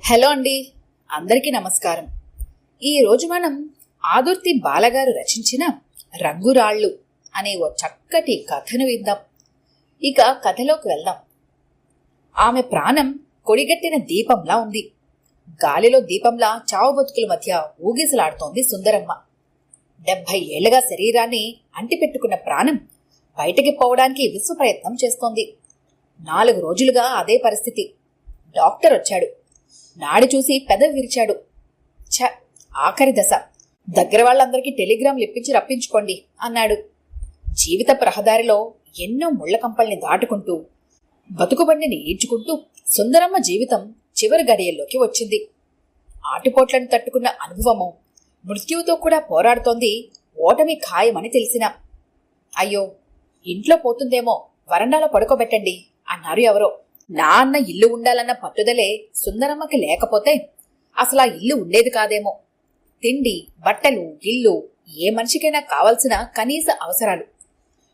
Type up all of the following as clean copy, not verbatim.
Hello అండి, అందరికీ నమస్కారం. ఈరోజు మనం ఆదుర్తి బాలగారు రచించిన రంగురాళ్ళు అనే ఓ చక్కటి కథను విందాం. ఇక కథలోకి వెళ్దాం. ఆమె ప్రాణం కొడిగట్టిన దీపంలా ఉంది. గాలిలో దీపంలా చావు బతుకుల మధ్య ఊగిసలాడుతోంది సుందరమ్మ. 70 ఏళ్లుగా శరీరాన్ని అంటిపెట్టుకున్న ప్రాణం బయటికి పోవడానికి విశ్వ ప్రయత్నం చేస్తోంది. 4 రోజులుగా అదే పరిస్థితి. డాక్టర్ వచ్చాడు. నాడి చూసి పెదవి విరిచాడు. ఆఖరి దశ, దగ్గర వాళ్ళందరికీ టెలిగ్రామ్లు ఇప్పించి రప్పించుకోండి అన్నాడు. జీవిత రహదారిలో ఎన్నో ముళ్లకంపల్ని దాటుకుంటూ బతుకుబండిని ఈడ్చుకుంటూ సుందరమ్మ జీవితం చివరి గడియల్లోకి వచ్చింది. ఆటుపోట్లను తట్టుకున్న అనుభవము మృత్యువుతో కూడా పోరాడుతోంది. ఓటమి ఖాయమని తెలిసినా, అయ్యో ఇంట్లో పోతుందేమో, వరండాలో పడుకోబెట్టండి అన్నారు ఎవరో. నా అన్న ఇల్లు ఉండాలన్న పట్టుదలే సుందరమ్మకి లేకపోతే అసలు ఆ ఇల్లు ఉండేది కాదేమో. తిండి, బట్టలు, ఇల్లు ఏ మనిషికైనా కావలసిన కనీస అవసరాలు.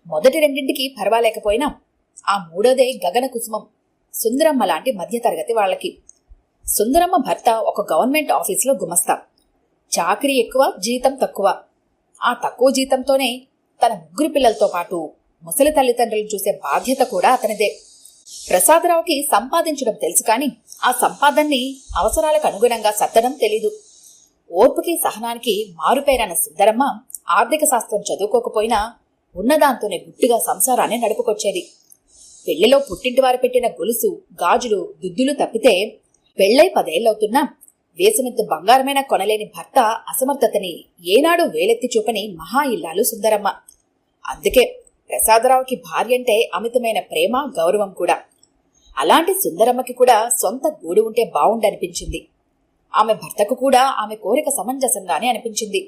మొదటి రెండింటికి పర్వాలేకపోయినా ఆ మూడోదే గగన కుసుమం సుందరమ్మ లాంటి మధ్యతరగతి వాళ్ళకి. సుందరమ్మ భర్త ఒక గవర్నమెంట్ ఆఫీసులో గుమస్తా. చాకరీ ఎక్కువ, జీతం తక్కువ. ఆ తక్కువ జీతంతోనే తన 3 పిల్లలతో పాటు ముసలి తల్లిదండ్రులు చూసే బాధ్యత కూడా అతనిదే. ప్రసాదరావుకి సంపాదించడం తెలుసు, కానీ ఆ సంపాదన్ని అవసరాలకు అనుగుణంగా సర్దడం తెలీదు. ఓర్పుకి సహనానికి మారుపేరైన సుందరమ్మ ఆర్థిక శాస్త్రం చదువుకోకపోయినా ఉన్నదాంతోనే గుట్టుగా సంసారాన్ని నడుపుకొచ్చేది. పెళ్లిలో పుట్టింటి వారు పెట్టిన గొలుసు, గాజులు, దుద్దులు తప్పితే పెళ్లై 10 ఏళ్లవుతున్నా వేసినంత బంగారమైన కొనలేని భర్త అసమర్థతని ఏనాడు వేలెత్తి చూపని మహా ఇల్లాలు సుందరమ్మ. అందుకే ప్రసాదరావుకి భార్య అంటే అమితమైన ప్రేమ, గౌరవం కూడా. అలాంటి సుందరమ్మకి కూడా సొంత గూడు ఉంటే బావుండనిపించింది. ఆమె భర్తకు కూడా ఆమె కోరిక సమంజసంగానే అనిపించింది.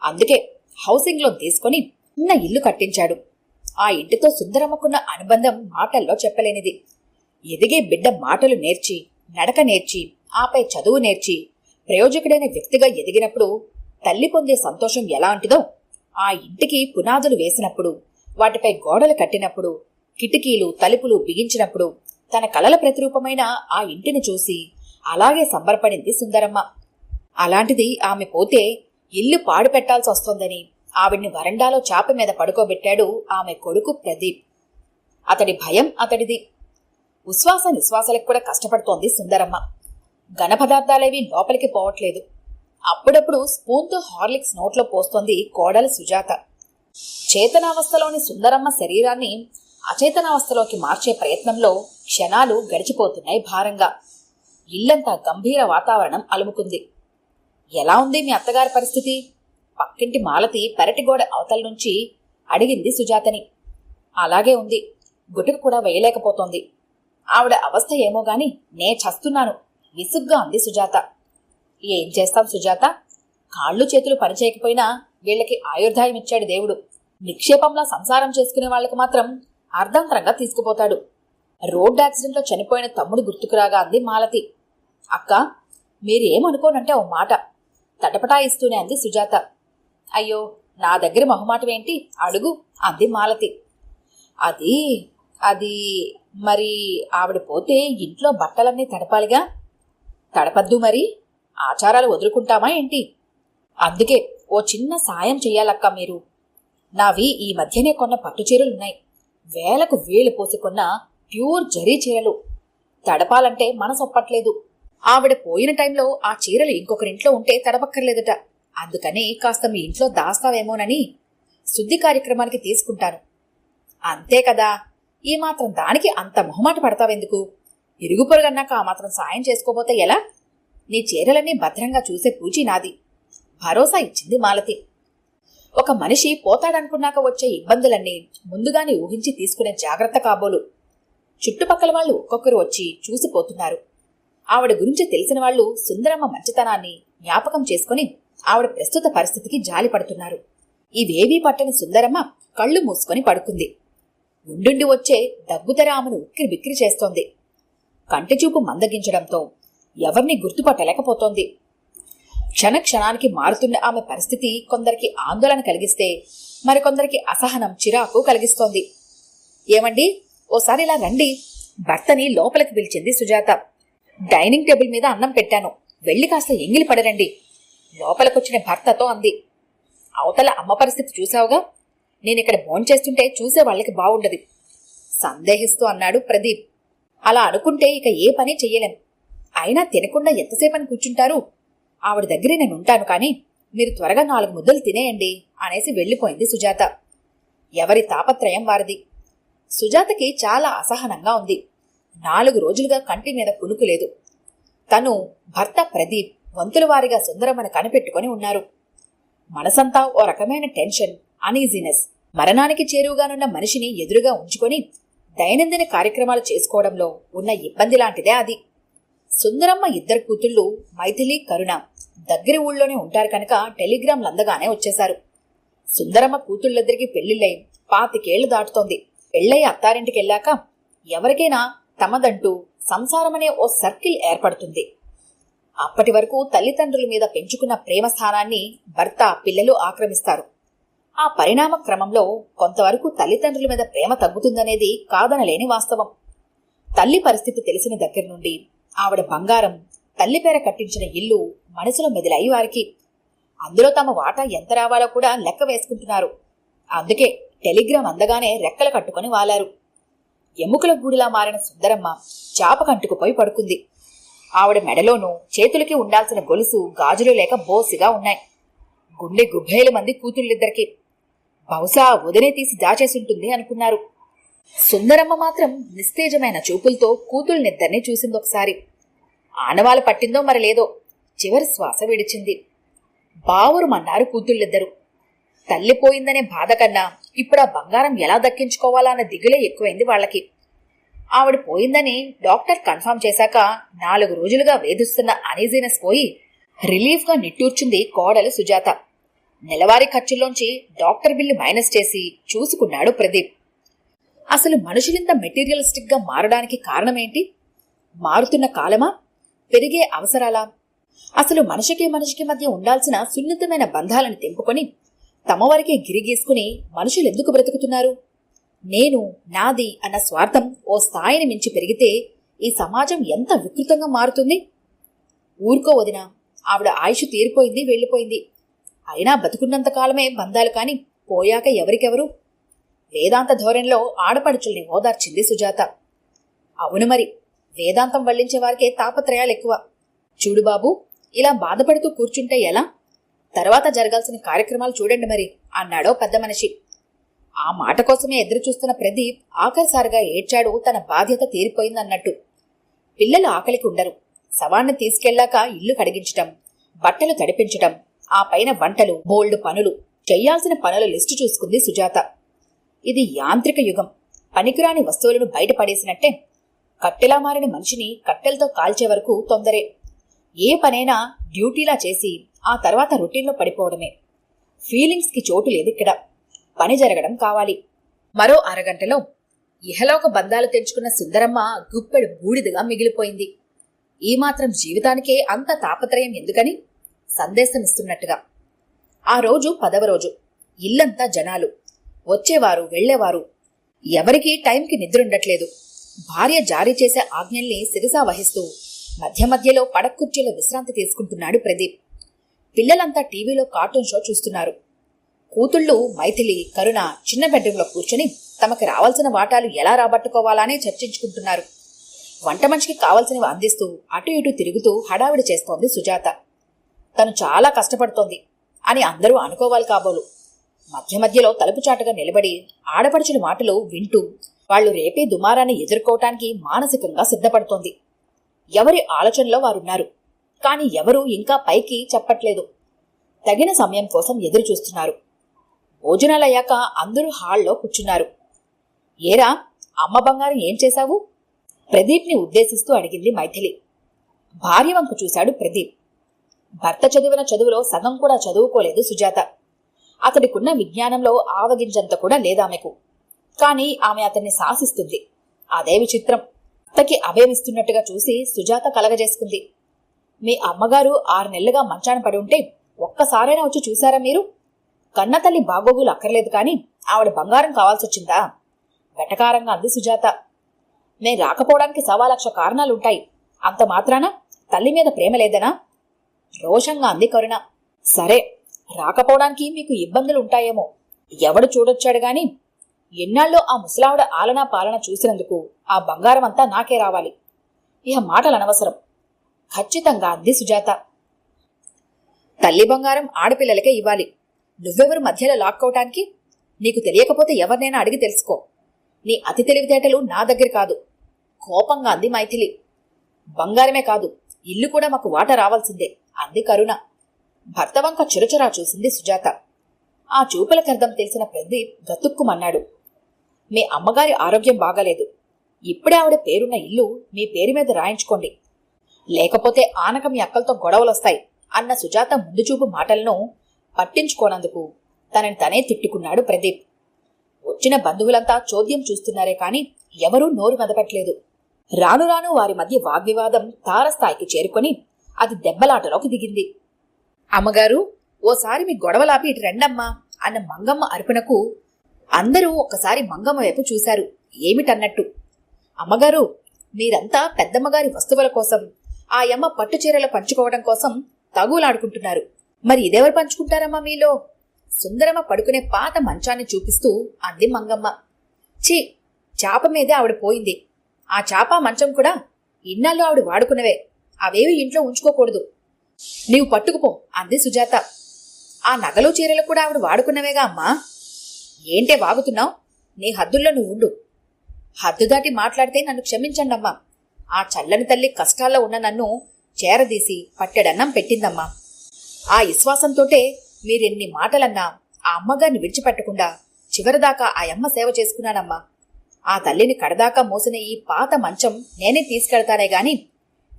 అందుకే హౌసింగ్ లోన్ తీసుకుని చిన్న ఇల్లు కట్టించాడు. ఆ ఇంటితో సుందరమ్మకున్న అనుబంధం మాటల్లో చెప్పలేనిది. ఎదిగే బిడ్డ మాటలు నేర్చి, నడక నేర్చి, ఆపై చదువు నేర్చి ప్రయోజకుడైన వ్యక్తిగా ఎదిగినప్పుడు తల్లి పొందే సంతోషం ఎలాంటిదో, ఆ ఇంటికి పునాదులు వేసినప్పుడు, వాటిపై గోడలు కట్టినప్పుడు, కిటికీలు, తలుపులు బిగించినప్పుడు తన కలల ప్రతిరూపమైన ఆ ఇంటిని చూసి అలాగే సంబరపడింది సుందరమ్మ. అలాంటిది ఆమె పోతే ఇల్లు పాడు పెట్టాల్సి వస్తోందని ఆవిడ్ని వరండాలో చాప మీద పడుకోబెట్టాడు ఆమె కొడుకు ప్రదీప్. అతడి భయం అతడిది. ఉశ్వాస నిశ్వాసాలకు కూడా కష్టపడుతోంది సుందరమ్మ. ఘన పదార్థాలేవి లోపలికి పోవట్లేదు. అప్పుడప్పుడు స్పూన్తో హార్లిక్స్ నోట్లో పోస్తోంది కోడలు సుజాత. చేతనావస్థలోని సుందరమ్మ శరీరాన్ని అచేతనావస్థలోకి మార్చే ప్రయత్నంలో క్షణాలు గడిచిపోతున్నాయి భారంగా. ఇల్లంతా గంభీర వాతావరణం అలుముకుంది. ఎలా ఉంది మీ అత్తగారి పరిస్థితి? పక్కింటి మాలతి పెరటిగోడ అవతల నుంచి అడిగింది సుజాతని. అలాగే ఉంది, గుటుకు కూడా వేయలేకపోతోంది. ఆవిడ అవస్థ ఏమో గాని నే చస్తున్నాను విసుగ్గా అంది సుజాత. ఏం చేస్తాం సుజాత, కాళ్ళు చేతులు పనిచేయకపోయినా వీళ్ళకి ఆయుర్దాయం ఇచ్చాడు దేవుడు. నిక్షేపంలా సంసారం చేసుకునే వాళ్ళకి మాత్రం అర్ధాంతరంగా తీసుకుపోతాడు. రోడ్ యాక్సిడెంట్లో చనిపోయిన తమ్ముడు గుర్తుకురాగా అంది మాలతి. అక్క, మీరేమనుకోనంటే ఓ మాట తటపటాయిస్తూనే అంది సుజాత. అయ్యో, నా దగ్గర మొహమాటమేంటి, అడుగు అంది మాలతి. అది మరి ఆవిడ పోతే ఇంట్లో బట్టలన్నీ తడపాలిగా. తడపద్దు మరి, ఆచారాలు వదులుకుంటామా ఏంటి? అందుకే ఓ చిన్న సాయం చెయ్యాలక్క మీరు. నావి ఈ మధ్యనే కొన్న పట్టుచీరలున్నాయి. వేలకు వేలు పోసుకున్న ప్యూర్ జరీ చీరలు. తడపాలంటే మనసొప్పట్లేదు. ఆవిడ పోయిన టైంలో ఆ చీరలు ఇంకొకరింట్లో ఉంటే తడపక్కర్లేదట. అందుకని కాస్త మీ ఇంట్లో దాస్తావేమోనని శుద్ధి కార్యక్రమానికి తీసుకుంటాను. అంతే కదా, ఈ మాత్రం దానికి అంత మొహమాట పడతావెందుకు? ఇరుగు పొరుగన్నాక ఆ మాత్రం సాయం చేసుకోపోతే ఎలా? నీ చీరలన్నీ భద్రంగా చూసే పూచి నాది భరోసా ఇచ్చింది మాలతి. ఒక మనిషి పోతాడనుకున్నాక వచ్చే ఇబ్బందులన్నీ ముందుగానే ఊహించి తీసుకునే జాగ్రత్త కాబోలు. చుట్టుపక్కల వాళ్ళు ఒక్కొక్కరు వచ్చి చూసిపోతున్నారు. ఆవిడ గురించి తెలిసిన వాళ్ళు సుందరమ్మ మంచితనాన్ని జ్ఞాపకం చేసుకుని ఆవిడ ప్రస్తుత పరిస్థితికి జాలి పడుతున్నారు. ఇవేవీ పట్టని సుందరమ్మ కళ్ళు మూసుకొని పడుకుంది. ఉండుండి వచ్చే దగ్గుతెర ఆమెను ఉక్కిరి బిక్కిరి చేస్తోంది. కంటిచూపు మందగించడంతో ఎవరిని గుర్తుపట్టలేకపోతోంది. క్షణక్షణానికి మారుతున్న ఆమె పరిస్థితి కొందరికి ఆందోళన కలిగిస్తే మరికొందరికి అసహనం, చిరాకు కలిగిస్తోంది. ఏమండి, ఓసారి ఇలా రండి భర్తని లోపలికి పిలిచింది సుజాత. డైనింగ్ టేబుల్ మీద అన్నం పెట్టాను, వెళ్ళి కాస్త ఎంగిలి పడరండి లోపలికొచ్చిన భర్తతో అంది. అవతల అమ్మ పరిస్థితి చూశావుగా, నేనిక్కడ భోంచేస్తుంటే చూసే వాళ్ళకి బావుండదు సందేహిస్తూ అన్నాడు ప్రదీప్. అలా అనుకుంటే ఇక ఏ పని చెయ్యలేం. అయినా తినకుండా ఎంతసేపని కూర్చుంటారు? ఆవిడ దగ్గరే నేనుంటాను, కానీ మీరు త్వరగా 4 ముద్దలు తినేయండి అనేసి వెళ్ళిపోయింది సుజాత. ఎవరి తాపత్రయం వారిది. సుజాతకి చాలా అసహనంగా ఉంది. 4 రోజులుగా కంటి మీద కునుకు లేదు. తను, భర్త ప్రదీప్ వంతుల వారిగా సుందరమ్మని కనిపెట్టుకుని ఉన్నారు. మనసంతా ఓ రకమైన టెన్షన్, అనీజీనెస్. మరణానికి చేరువుగానున్న మనిషిని ఎదురుగా ఉంచుకొని దైనందిన కార్యక్రమాలు చేసుకోవడంలో ఉన్న ఇబ్బంది లాంటిదే అది. సుందరమ్మ 2 కూతుళ్ళు మైథిలి, కరుణ దగ్గర ఊళ్ళోనే ఉంటారు కనుక టెలిగ్రామ్లు అందగానే వచ్చేశారు. సుందరమ్మ కూతుళ్ళిద్దరికీ పెళ్లిళ్ళై 25 ఏళ్లు దాటుతోంది. పెళ్ళై అత్తారింటికెళ్ళాక ఎవరికైనా తమదంటూ సంసారమనే ఓ సర్కిల్ ఏర్పడుతుంది. అప్పటి వరకు తల్లిదండ్రుల మీద పెంచుకున్న ప్రేమ స్థానాన్ని భర్త, పిల్లలు ఆక్రమిస్తారు. ఆ పరిణామ క్రమంలో కొంతవరకు తల్లిదండ్రుల మీద ప్రేమ తగ్గుతుందనేది కాదనలేని వాస్తవం. తల్లి పరిస్థితి తెలిసిన దగ్గర నుండి ఆవిడ బంగారం, తల్లి పేర కట్టించిన ఇల్లు మనసులో మెదిలాయి వారికి. అందులో తమ వాటా ఎంత రావాలో కూడా లెక్క వేసుకుంటున్నారు. అందుకే టెలిగ్రామ్ అందగానే రెక్కలు కట్టుకుని వాలారు. ఎముకల గూడిలా మారిన సుందరమ్మ చాపకంటుకుపోయి పడుకుంది. ఆవిడ మెడలోనూ చేతులకి ఉండాల్సిన గొలుసు, గాజులు లేక బోసిగా ఉన్నాయి. గుండె గుబ్బేల మంది కూతుళ్ళిద్దరికి. బహుశా వదినే తీసి దాచేసుంటుంది అనుకున్నారు. సుందరమ్మ మాత్రం నిస్తేజమైన చూపులతో కూతుళ్ళనిద్దరినీ చూసిందొకసారి. ఆనవాలు పట్టిందో మరి లేదో, చివరి శ్వాస విడిచింది. బావురుమన్నారు కూతుళ్ళిద్దరూ. తల్లిపోయిందనే బాధ కన్నా ఇప్పుడు ఆ బంగారం ఎలా దక్కించుకోవాలా అన్న దిగులే ఎక్కువైంది వాళ్ళకి. ఆవిడ పోయిందని డాక్టర్ కన్ఫర్మ్ చేశాక 4 రోజులుగా వేధిస్తున్న అనీజీనెస్ పోయి రిలీఫ్గా నిట్టూర్చింది కోడలు సుజాత. నెలవారీ ఖర్చుల్లోంచి డాక్టర్ బిల్లు మైనస్ చేసి చూసుకున్నాడు ప్రదీప్. అసలు మనుషులింత మెటీరియలిస్టిక్ గా మారడానికి కారణమేంటి? మారుతున్న కాలమా? పెరిగే అవసరాలా? అసలు మనిషికి మధ్య ఉండాల్సిన సున్నితమైన బంధాలను తెంపుకొని తమ వరకే గిరిగీసుకుని మనుషులెందుకు బ్రతుకుతున్నారు? నేను, నాది అన్న స్వార్థం ఓ స్థాయిని మించి పెరిగితే ఈ సమాజం ఎంత వికృతంగా మారుతుంది. ఊరుకో వదినా, ఆవిడ ఆయుష్ తీరిపోయింది, వెళ్ళిపోయింది. అయినా బతుకున్నంత కాలమే బంధాలు కాని పోయాక ఎవరికెవరు? వేదాంత ధోరణిలో ఆడపడుచుల్ని ఓదార్చింది సుజాత. అవును మరి, వేదాంతం వల్లించే వారికే తాపత్రయాలు ఎక్కువ. చూడు బాబు, ఇలా బాధపడుతూ కూర్చుంటే ఎలా? తర్వాత జరగాల్సిన కార్యక్రమాలు చూడండి మరి అన్నాడో పెద్ద మనిషి. ఆ మాట కోసమే ఎదురు చూస్తున్న ప్రదీప్ ఆఖరిసారిగా ఏడ్చాడు, తన బాధ్యత తీరిపోయిందన్నట్టు. పిల్లలు ఆకలికి ఉండరు. శవాన్ని తీసుకెళ్లాక ఇల్లు కడిగించటం, బట్టలు తడిపించటం, ఆ పైన వంటలు, బోల్డ్ పనులు. చెయ్యాల్సిన పనుల లిస్టు చూసుకుంది సుజాత. ఇది యాంత్రిక యుగం. పనికిరాని వస్తువులను బయటపడేసినట్టే. కట్టెలా మారిన మనిషిని కట్టెలతో కాల్చే వరకు తొందరే. ఏ పనైనా డ్యూటీలా చేసి ఆ తర్వాత రొటీన్లో పడిపోవడమే. ఫీలింగ్స్కి చోటు లేదిక్కడ. పని జరగడం కావాలి. మరో అరగంటలో ఇహలోక బంధాలు తెంచుకున్న సుందరమ్మ గుప్పెడు బూడిదగా మిగిలిపోయింది. ఈ మాత్రం జీవితానికే అంత తాపత్రయం ఎందుకని సందేశమిస్తున్నట్టుగా. ఆ రోజు 10వ రోజు. ఇల్లంతా జనాలు. వచ్చేవారు, వెళ్లేవారు. ఎవరికీ టైంకి నిద్రుండట్లేదు. భార్య జారీ చేసే ఆజ్ఞల్ని శిరసా వహిస్తూ మధ్య మధ్యలో పడక్కుర్చీలో విశ్రాంతి తీసుకుంటున్నాడు ప్రదీప్. పిల్లలంతా టీవీలో కార్టూన్ షో చూస్తున్నారు. కూతుళ్ళు మైథిలి, కరుణ చిన్న బెడ్రూంలో కూర్చొని తమకి రావాల్సిన వాటాలు ఎలా రాబట్టుకోవాలని చర్చించుకుంటున్నారు. వంట మనిషికి కావాల్సినవి అందిస్తూ అటు ఇటు తిరుగుతూ హడావిడి చేస్తోంది సుజాత. తను చాలా కష్టపడుతోంది అని అందరూ అనుకోవాలి కాబోలు. మధ్య మధ్యలో తలుపుచాటుగా నిలబడి ఆడపడుచుల మాటలు వింటూ వాళ్లు రేపే దుమారాన్ని ఎదుర్కోవటానికి మానసికంగా సిద్ధపడుతోంది. ఎవరి ఆలోచనలో వారున్నారు. కాని ఎవరూ ఇంకా పైకి చెప్పట్లేదు. తగిన సమయం కోసం ఎదురు చూస్తున్నారు. భోజనాలయ్యాక అందరూ హాల్లో కూర్చున్నారు. ఏరా, అమ్మ బంగారం ఏం చేశావు? ప్రదీప్ని ఉద్దేశిస్తూ అడిగింది మైథిలి. భార్య వంక చూశాడు ప్రదీప్. భర్త చదివిన చదువులో సగం కూడా చదువుకోలేదు సుజాత. అతడికున్న విజ్ఞానంలో ఆవగింజంత కూడా లేదామెకు. కాని ఆమె అతన్ని శాసిస్తుంది. అదే విచిత్రం. అత్తకి అభయమిస్తున్నట్టుగా చూసి సుజాత కలగజేసుకుంది. మీ అమ్మగారు 6 నెలలుగా మంచాన పడి ఉంటే ఒక్కసారైనా వచ్చి చూశారా మీరు? కన్నతల్లి బాగోగులు అక్కర్లేదు కాని ఆవిడ బంగారం కావాల్సొచ్చిందా? వెటకారంగా అంది సుజాత. మేం రాకపోవడానికి 1,00,000 కారణాలుంటాయి. అంత మాత్రాన తల్లి మీద ప్రేమ లేదనా? రోషంగా అంది కరుణ. సరే, రాకపోవడానికి మీకు ఇబ్బందులు ఉంటాయేమో, ఎవడు చూడొచ్చాడు గాని ఎన్నాళ్ళో ఆ ముసలావిడ ఆలనా పాలన చూసినందుకు ఆ బంగారం అంతా నాకే రావాలి. ఇహ మాటలు అనవసరం, ఖచ్చితంగా అంది సుజాత. తల్లి బంగారం ఆడపిల్లలకే ఇవ్వాలి. నువ్వెవరు మధ్యలో లాక్కోవటానికి? నీకు తెలియకపోతే ఎవరినైనా అడిగి తెలుసుకో. నీ అతి తెలివితేటలు నా దగ్గర కాదు, కోపంగా అంది మైథిలి. బంగారమే కాదు, ఇల్లు కూడా మాకు వాట రావాల్సిందే అంది కరుణ. భర్త వంక చురచురా చూసింది సుజాత. ఆ చూపులకర్థం తెలిసిన ప్రదీప్ గతుక్కుమన్నాడు. మీ అమ్మగారి ఆరోగ్యం బాగాలేదు. ఇప్పుడే ఆవిడ పేరున్న ఇల్లు మీ పేరు మీద రాయించుకోండి, లేకపోతే ఆనక మీ అక్కలతో గొడవలొస్తాయి అన్న సుజాత ముందుచూపు మాటలను పట్టించుకోనందుకు తనని తనే తిట్టుకున్నాడు ప్రదీప్. వచ్చిన బంధువులంతా చోద్యం చూస్తున్నారే కాని ఎవరూ నోరు మెదపట్లేదు. రాను రాను వారి మధ్య వాగ్వివాదం తారస్థాయికి చేరుకొని అది దెబ్బలాటలోకి దిగింది. అమ్మగారు, ఓసారి మీ గొడవలాపి ఇటు రెండమ్మా అన్న మంగమ్మ అర్పణకు అందరూ ఒక్కసారి మంగమ్మ వైపు చూశారు, ఏమిటన్నట్టు. అమ్మగారు, మీరంతా పెద్దమ్మగారి వస్తువుల కోసం, ఆ యమ్మ పట్టు చీరలు పంచుకోవడం కోసం తగులాడుకుంటున్నారు. మరి ఇదెవరు పంచుకుంటారమ్మా మీలో? సుందరమ్మ పడుకునే పాత మంచాన్ని చూపిస్తూ అంది మంగమ్మ. ఛీ, చాప మీదే ఆవిడ పోయింది. ఆ చాప మంచం కూడా ఇన్నాళ్ళు ఆవిడ వాడుకున్నవే, అవేవి ఇంట్లో ఉంచుకోకూడదు. నీవు పట్టుకుపో అంది సుజాత. ఆ నగలు చీరలు కూడా ఆవిడ వాడుకున్నవేగా అమ్మా. ఏంటే వాగుతున్నావు? నీ హద్దుల్లో నువ్వు ఉండు. హద్దు దాటి మాట్లాడితే నన్ను క్షమించండమ్మా. ఆ చల్లని తల్లి కష్టాల్లో ఉన్న నన్ను చేరదీసి పట్టెడన్నం పెట్టిందమ్మా. ఆ విశ్వాసంతోటే మీరెన్ని మాటలన్నా ఆ అమ్మగారిని విడిచిపెట్టకుండా చివరిదాకా ఆ అమ్మ సేవ చేసుకున్నానమ్మా. ఆ తల్లిని కడదాకా మోసిన ఈ పాత మంచం నేనే తీసుకెళ్తానే గాని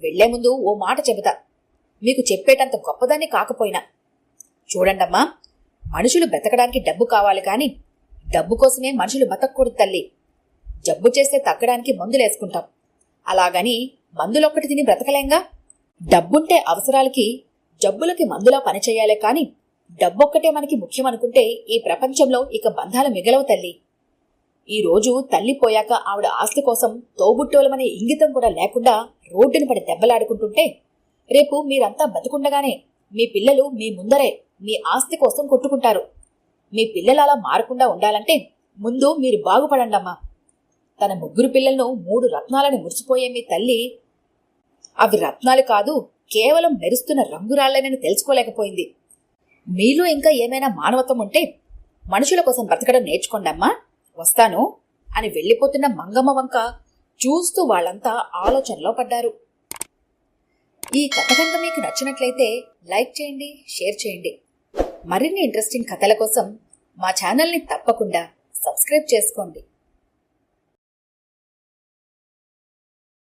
వెళ్లే ముందు ఓ మాట చెబుతా. మీకు చెప్పేటంత గొప్పదాన్ని కాకపోయినా. చూడండమ్మా, మనుషులు బ్రతకడానికి డబ్బు కావాలి కాని డబ్బు కోసమే మనుషులు బతకూడదు తల్లి. జబ్బు చేస్తే తగ్గడానికి మందులేసుకుంటాం, అలాగని మందులొక్కటి తిని బ్రతకలేంగా. డబ్బుంటే అవసరాలకి జబ్బులకి మందులా పనిచేయాలే కాని డబ్బొక్కటే మనకి ముఖ్యమనుకుంటే ఈ ప్రపంచంలో ఇక బంధాలు మిగలవు తల్లి. ఈ రోజు తల్లి పోయాక ఆవిడ ఆస్తి కోసం తోబుట్టోలమనే ఇంగితం కూడా లేకుండా రోడ్డుని పడి దెబ్బలాడుకుంటుంటే రేపు మీరంతా బతుకుండగానే మీ పిల్లలు మీ ముందరే మీ ఆస్తి కోసం కొట్టుకుంటారు. మీ పిల్లలు అలా మారకుండా ఉండాలంటే ముందు మీరు బాగుపడండమ్మా. తన 3 పిల్లలను 3 రత్నాలని మురిసిపోయే మీ తల్లి అవి రత్నాలు కాదు, కేవలం మెరుస్తున్న రంగురాళ్లనని తెలుసుకోలేకపోయింది. మీలో ఇంకా ఏమైనా మానవత్వం ఉంటే మనుషుల కోసం బ్రతకడం నేర్చుకోండమ్మా. వస్తాను అని వెళ్లిపోతున్న మంగమ్మ వంక చూస్తూ వాళ్ళంతా ఆలోచనలో పడ్డారు. ఈ కథ కనుక మీకు నచ్చినట్లయితే లైక్ చేయండి, షేర్ చేయండి. మరిన్ని ఇంట్రెస్టింగ్ కథల కోసం మా ఛానల్ని తప్పకుండా సబ్స్క్రైబ్ చేసుకోండి.